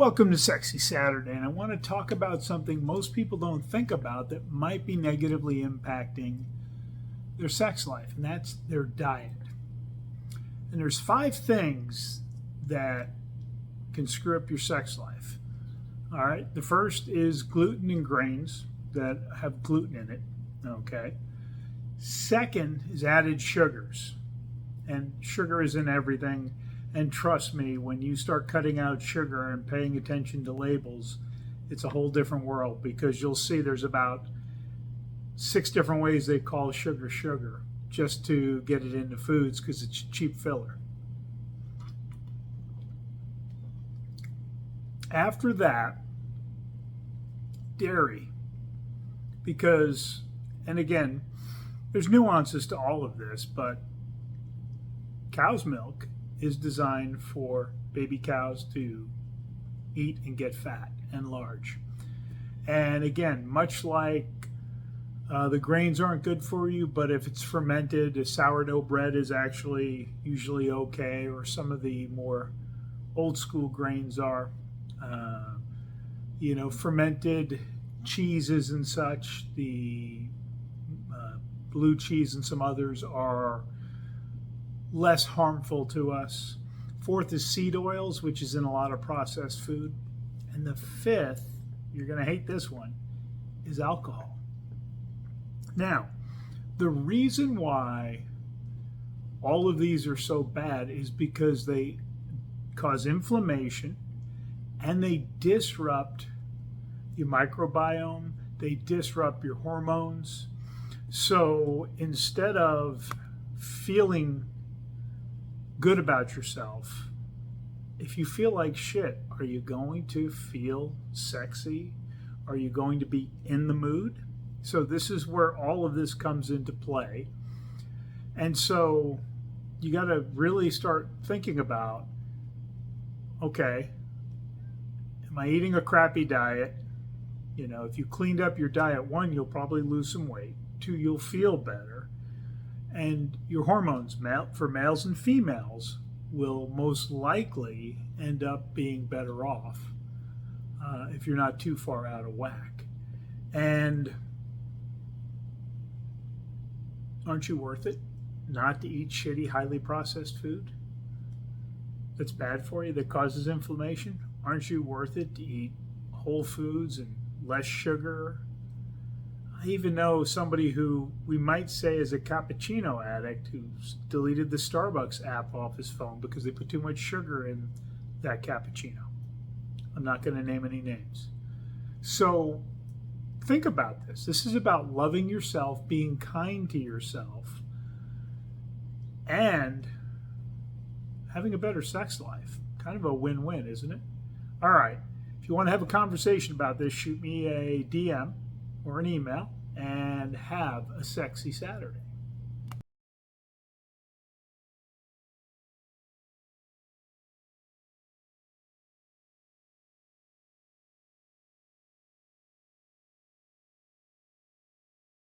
Welcome to Sexy Saturday, and I want to talk about something most people don't think about that might be negatively impacting their sex life, and that's their diet. And there's 5 things that can screw up your sex life. All right, the first is gluten and grains that have gluten in it. Okay. Second is added sugars, and sugar is in everything. And trust me, when you start cutting out sugar and paying attention to labels, it's a whole different world, because you'll see there's about 6 different ways they call sugar sugar just to get it into foods because it's cheap filler. After that, dairy. Because, and again, there's nuances to all of this, but cow's milk is designed for baby cows to eat and get fat and large. And again, much like the grains aren't good for you, but if it's fermented, a sourdough bread is actually usually okay, or some of the more old school grains are. Fermented cheeses and such, the blue cheese and some others are less harmful to us. 4th is seed oils, which is in a lot of processed food. And the 5th, you're going to hate this one, is alcohol. Now, the reason why all of these are so bad is because they cause inflammation and they disrupt your microbiome, they disrupt your hormones. So instead of feeling good about yourself, if you feel like shit, are you going to feel sexy? Are you going to be in the mood? So this is where all of this comes into play. And so you got to really start thinking about, okay, am I eating a crappy diet? If you cleaned up your diet, 1, you'll probably lose some weight. 2, you'll feel better. And your hormones, for males and females, will most likely end up being better off if you're not too far out of whack. And aren't you worth it not to eat shitty, highly processed food that's bad for you, that causes inflammation? Aren't you worth it to eat whole foods and less sugar? I even know somebody who we might say is a cappuccino addict who's deleted the Starbucks app off his phone because they put too much sugar in that cappuccino. I'm not going to name any names. So think about this. This is about loving yourself, being kind to yourself, and having a better sex life. Kind of a win-win, isn't it? All right. If you want to have a conversation about this, shoot me a DM or an email, and have a sexy Saturday.